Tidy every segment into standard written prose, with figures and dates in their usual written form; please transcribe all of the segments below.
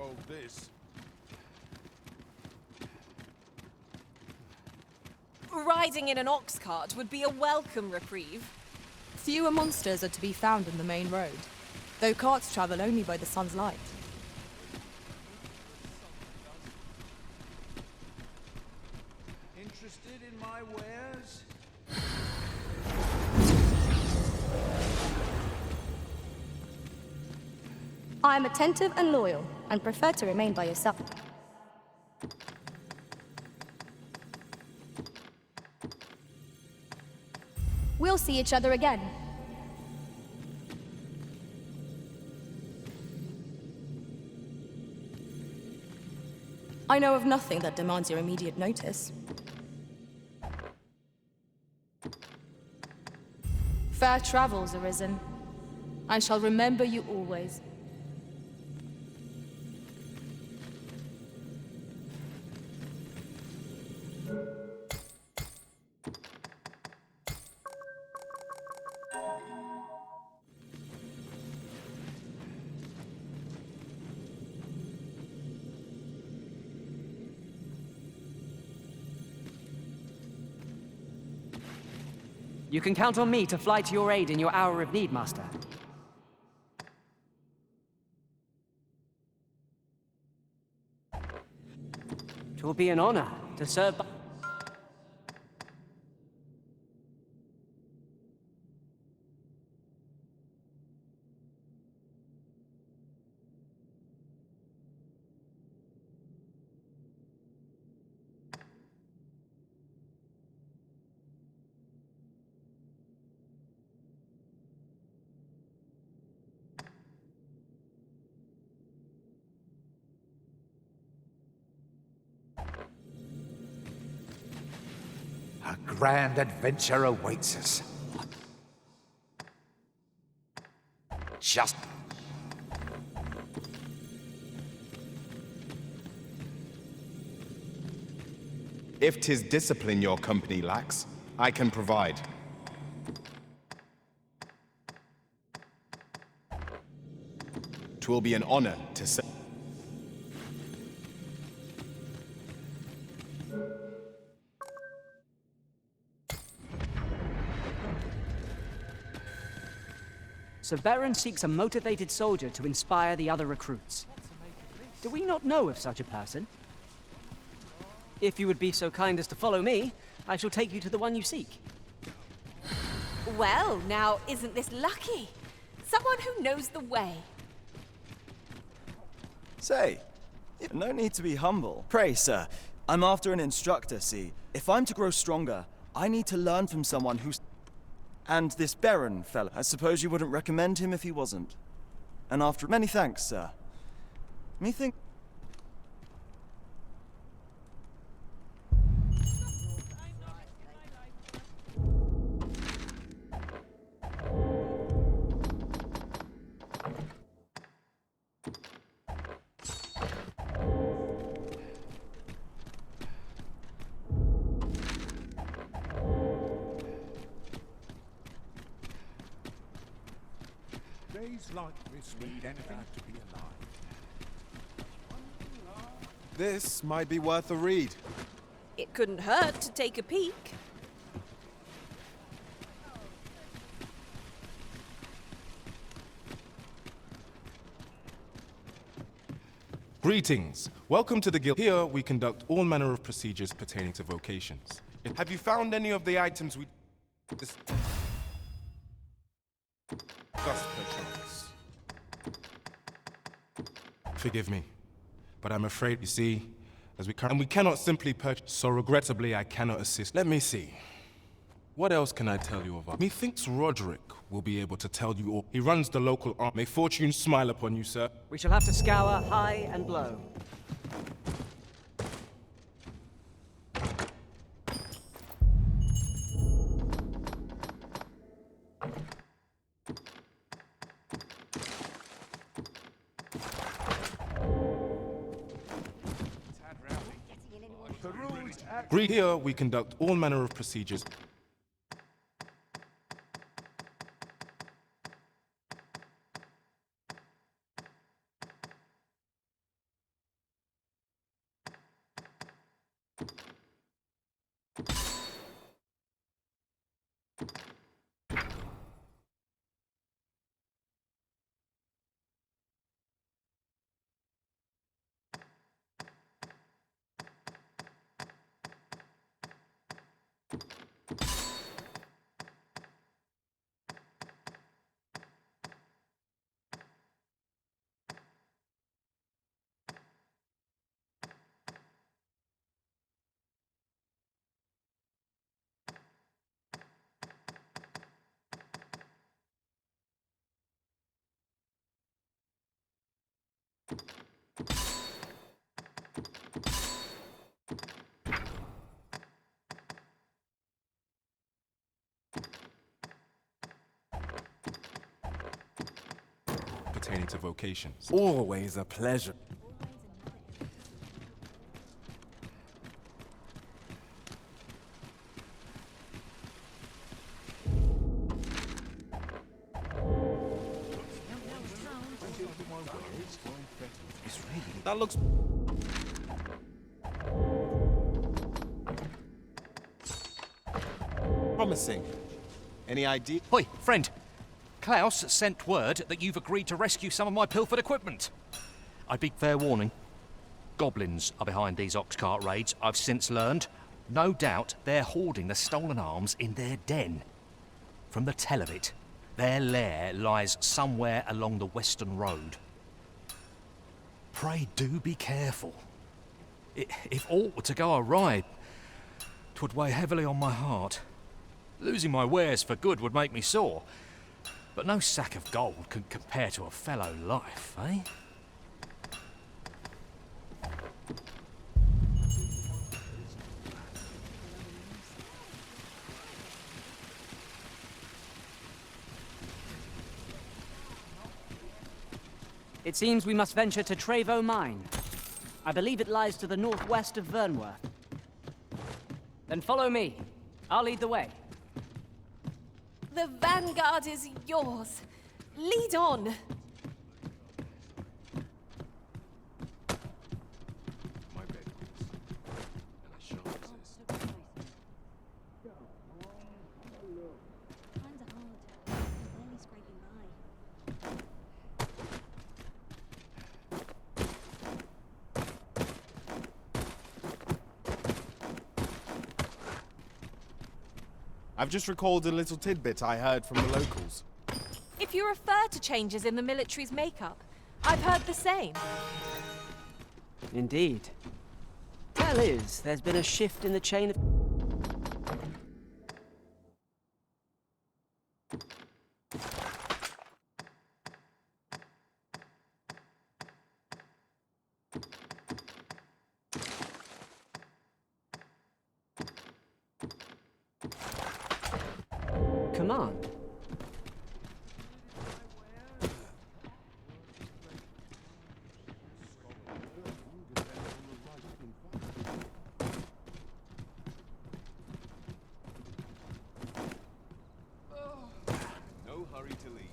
solve this. Riding in an ox cart would be a welcome reprieve. Fewer monsters are to be found in the main road, though carts travel only by the sun's light. Interested in my wares? I am attentive and loyal, and prefer to remain by your side. We'll see each other again. I know of nothing that demands your immediate notice. Fair travels, Arisen. I shall remember you always. You can count on me to fly to your aid in your hour of need, Master. It will be an honor to serve. A grand adventure awaits us. Just... If 'tis discipline your company lacks, I can provide. Twill be an honor to serve. Sir Baron seeks a motivated soldier to inspire the other recruits. Do we not know of such a person? If you would be so kind as to follow me, I shall take you to the one you seek. Well, now, isn't this lucky? Someone who knows the way. Say, no need to be humble. Pray, sir, I'm after an instructor, see. If I'm to grow stronger, I need to learn from someone who's... And this Baron fellow, I suppose you wouldn't recommend him if he wasn't. And after... Many thanks, sir. Methink... Days like this need anything to be alive. This might be worth a read. It couldn't hurt to take a peek. Greetings. Welcome to the guild. Here we conduct all manner of procedures pertaining to vocations. Have you found any of the items we discussed, perchance? Forgive me, but I'm afraid, you see, as we cannot simply purchase, so regrettably I cannot assist. Let me see. What else can I tell you about? Methinks Roderick will be able to tell you all. He runs the local arm. May fortune smile upon you, sir. We shall have to scour high and low. Here we conduct all manner of procedures. Pertaining to vocations. Always a pleasure. That looks... promising. Any idea? Oi, friend. Klaus sent word that you've agreed to rescue some of my pilfered equipment. I'd be fair warning. Goblins are behind these ox cart raids, I've since learned. No doubt they're hoarding the stolen arms in their den. From the tell of it, their lair lies somewhere along the western road. Pray do be careful. If aught were to go awry, 'twould weigh heavily on my heart. Losing my wares for good would make me sore. But no sack of gold can compare to a fellow life, eh? It seems we must venture to Trevo Mine. I believe it lies to the northwest of Vernworth. Then follow me. I'll lead the way. The vanguard is yours. Lead on. My bed. And I shan't resist. I've just recalled a little tidbit I heard from the locals. If you refer to changes in the military's makeup, I've heard the same. Indeed. Tell is, there's been a shift in the chain of... command. No hurry to leave.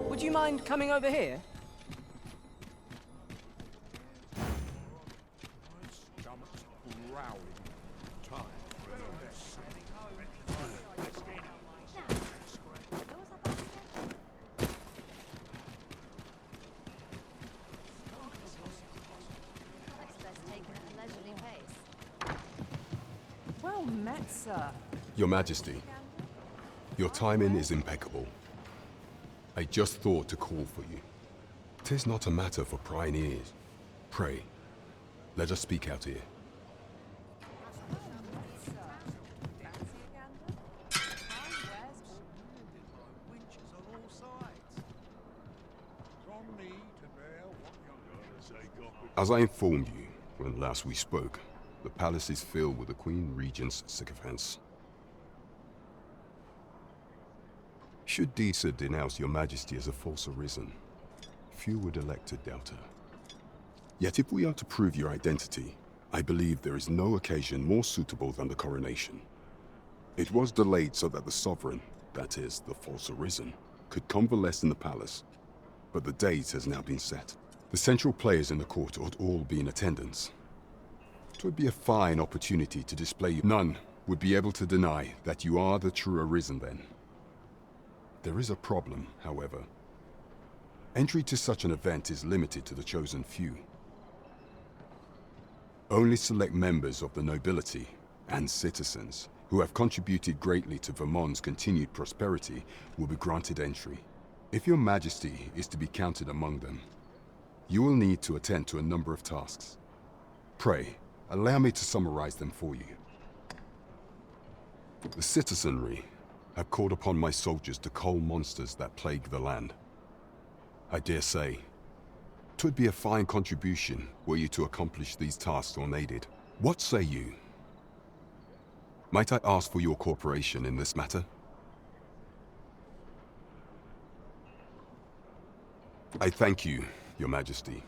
Would you mind coming over here? Stomach's growling. Time for a rest. Well met, sir. Your Majesty, your timing is impeccable. I just thought to call for you. 'Tis not a matter for prying ears. Pray, let us speak out here. As I informed you when last we spoke, the palace is filled with the Queen Regent's sycophants. Should Disa denounce your majesty as a false arisen, few would elect to doubt her. Yet if we are to prove your identity, I believe there is no occasion more suitable than the coronation. It was delayed so that the sovereign, that is, the false arisen, could convalesce in the palace, but the date has now been set. The central players in the court ought all be in attendance. It would be a fine opportunity to display you. None would be able to deny that you are the true arisen then. There is a problem, however. Entry to such an event is limited to the chosen few. Only select members of the nobility and citizens who have contributed greatly to Vermont's continued prosperity will be granted entry. If your majesty is to be counted among them, you will need to attend to a number of tasks. Pray, allow me to summarize them for you. The citizenry have called upon my soldiers to cull monsters that plague the land. I dare say, 'twould be a fine contribution were you to accomplish these tasks unaided. What say you? Might I ask for your cooperation in this matter? I thank you, Your Majesty.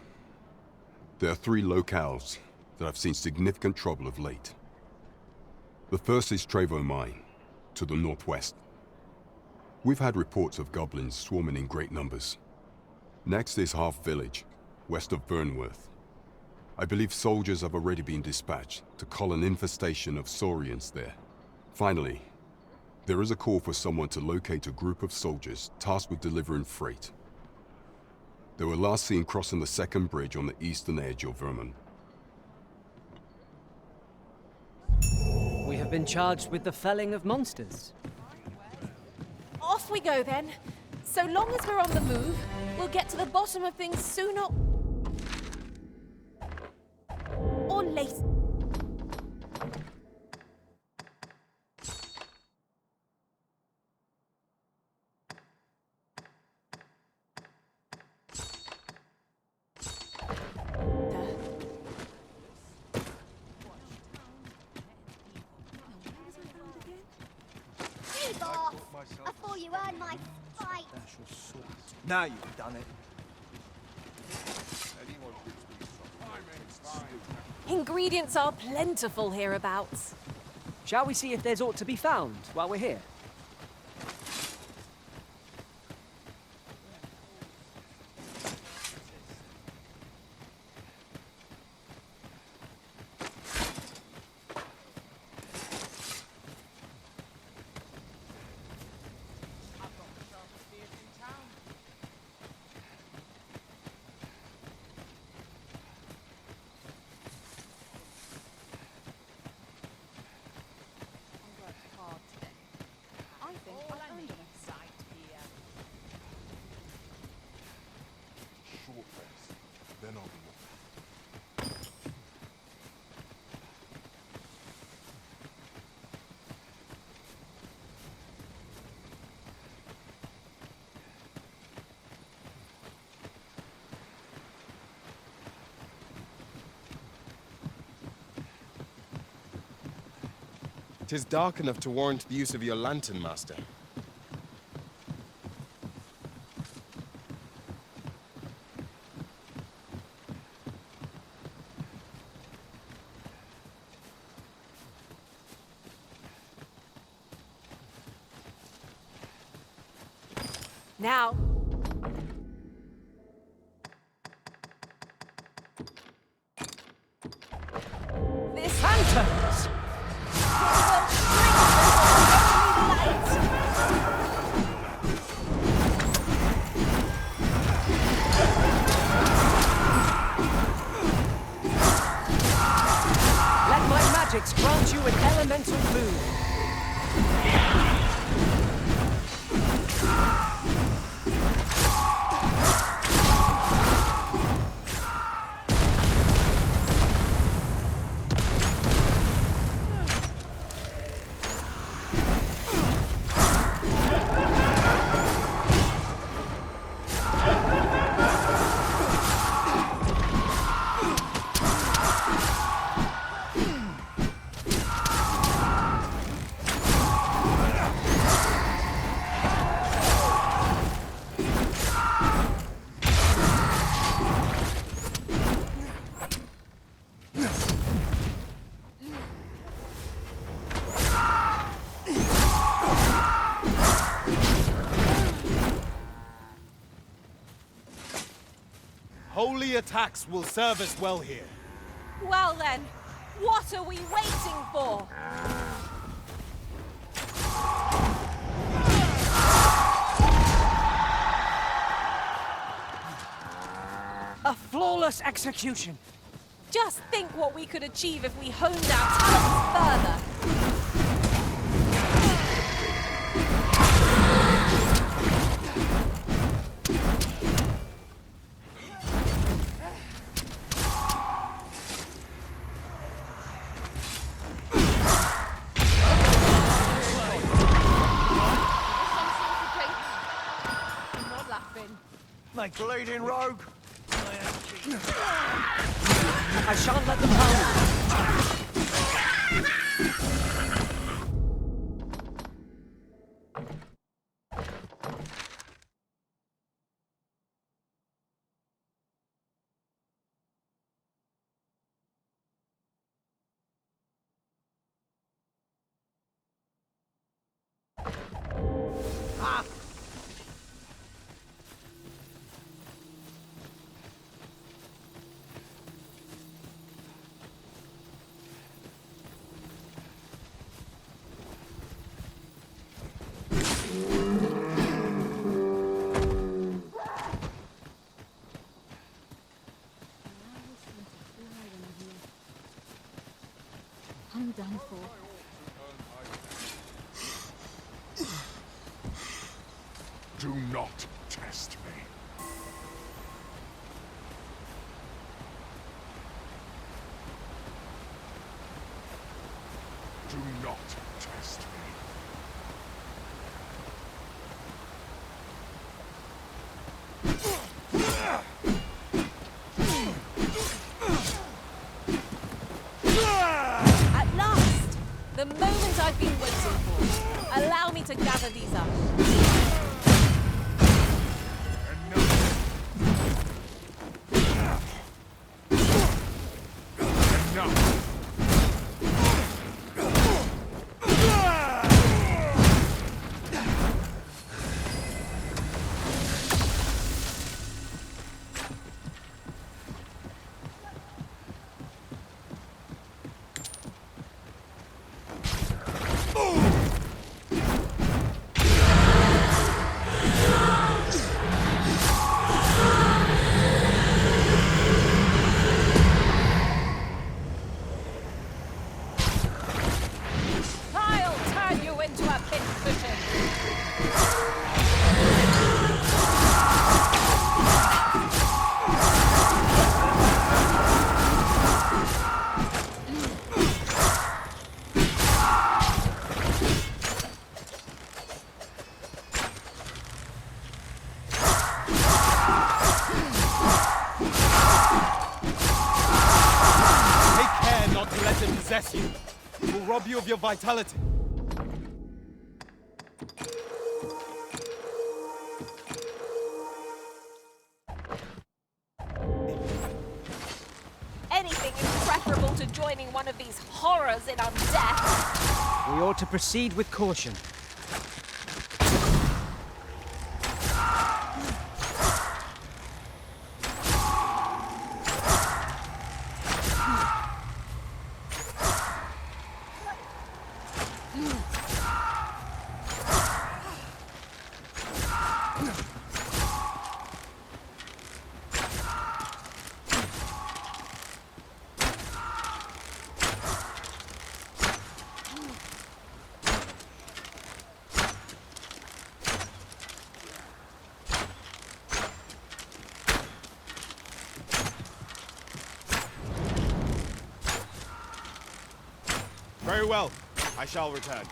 There are 3 locales that have seen significant trouble of late. The first is Trevo Mine, to the northwest. We've had reports of goblins swarming in great numbers. Next is Half Village, west of Burnworth. I believe soldiers have already been dispatched to cull an infestation of saurians there. Finally, there is a call for someone to locate a group of soldiers tasked with delivering freight. They were last seen crossing the second bridge on the eastern edge of Vermont. We have been charged with the felling of monsters. Off we go then. So long as we're on the move, we'll get to the bottom of things sooner or later. I thought you earned my fight. Now you've done it. Ingredients are plentiful hereabouts. Shall we see if there's aught to be found while we're here? Tis dark enough to warrant the use of your lantern, Master. Now. This Lanterns! Let my magics grant you an elemental boon. Holy attacks will serve us well here. Well then, what are we waiting for? A flawless execution. Just think what we could achieve if we honed our talents further. My bleeding rogue. I shan't let them pound. I'm done for. Do not test me. Do not test me. At last! The moment I've been waiting for. Allow me to gather these up. Possess you. It will rob you of your vitality. Anything is preferable to joining one of these horrors in undeath. We ought to proceed with caution. Very well. I shall return.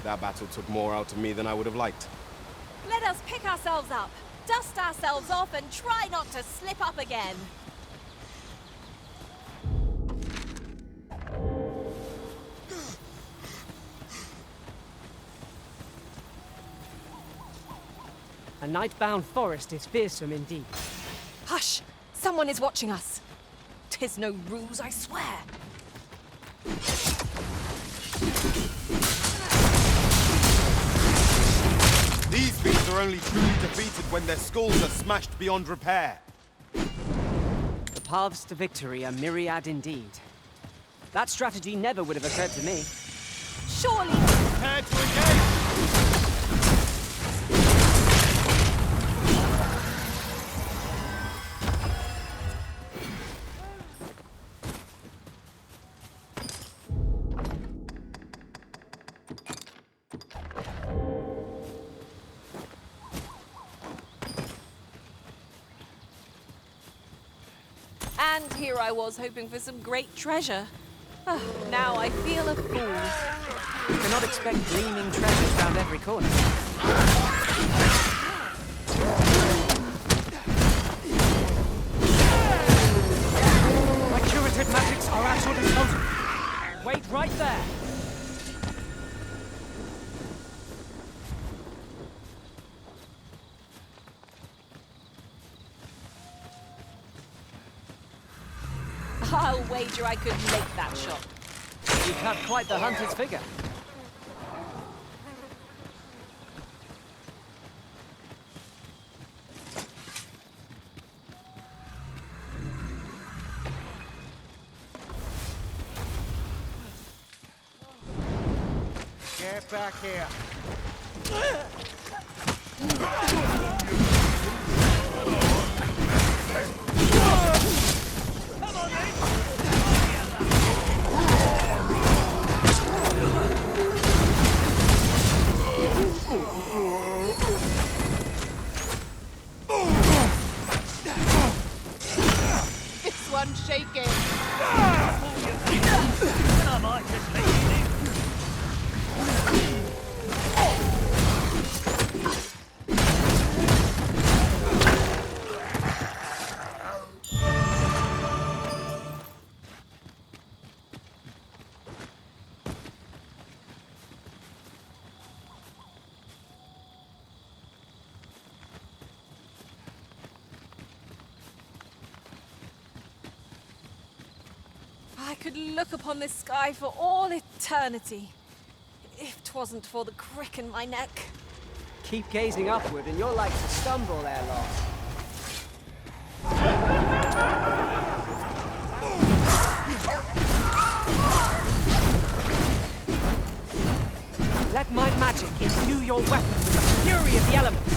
That battle took more out of me than I would have liked. Let us pick ourselves up, dust ourselves off, and try not to slip up again. A night-bound forest is fearsome indeed. Hush! Someone is watching us. 'Tis no ruse, I swear. These beasts are only truly defeated when their skulls are smashed beyond repair. The paths to victory are myriad indeed. That strategy never would have occurred to me. Surely. Prepare to engage! And here I was hoping for some great treasure. Ah, now I feel a fool. You cannot expect gleaming treasures round every corner. My curative magics are at your disposal. Wait right there. I'll wager I could make that shot. You have quite the hunter's figure. Get back here. This one's shaking. I might just leave you. I could look upon this sky for all eternity, if 'twasn't for the crick in my neck. Keep gazing upward and you're like to stumble ere long. Let my magic imbue your weapons with the fury of the elements.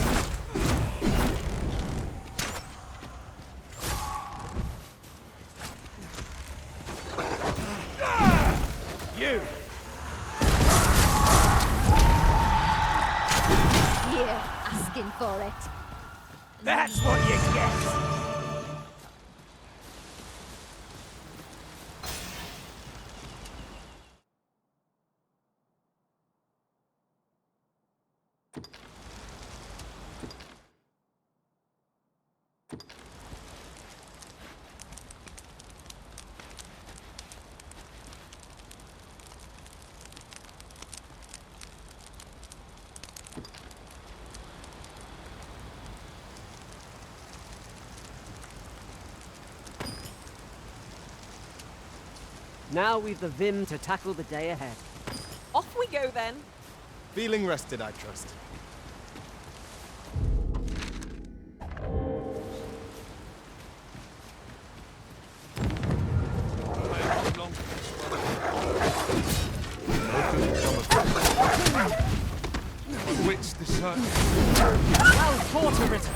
You! Here, asking for it. That's what you get! Now we've the vim to tackle the day ahead. Off we go then. Feeling rested, I trust. Wits discern. Well fought, Arita.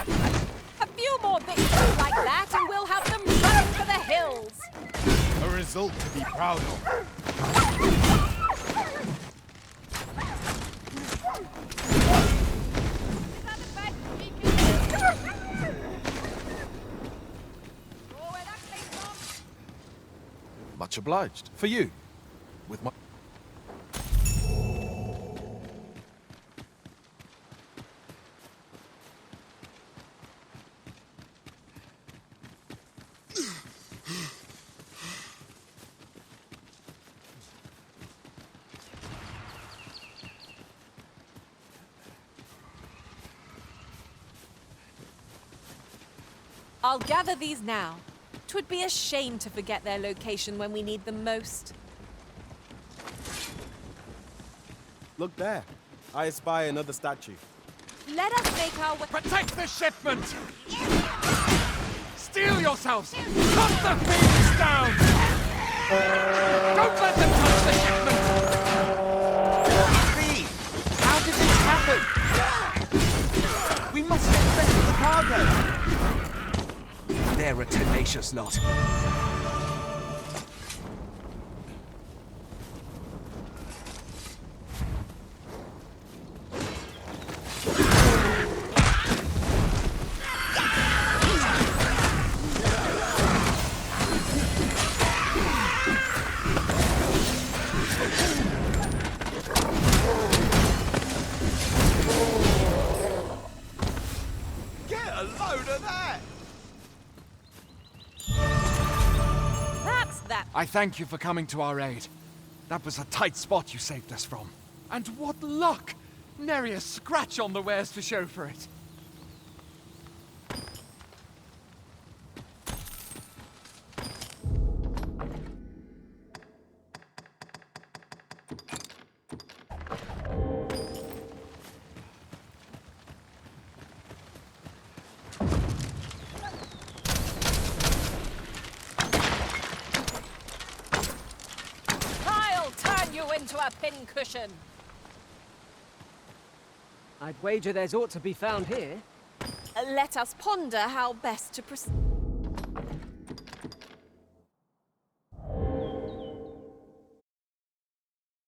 A few more victories like that and we'll have them running for the hills. A result to be proud of. Much obliged. For you. With my... I'll gather these now. 'Twould be a shame to forget their location when we need them most. Look there. I espy another statue. Let us make our way. Protect the shipment! Steel yourselves! Cut the thieves down! Don't let them touch the shipment! Lee! How did this happen? We must get back to the cargo! They're a tenacious lot. I thank you for coming to our aid. That was a tight spot you saved us from. And what luck! Nary a scratch on the wares to show for it. Into a pincushion. I'd wager there's aught to be found here. Let us ponder how best to proceed.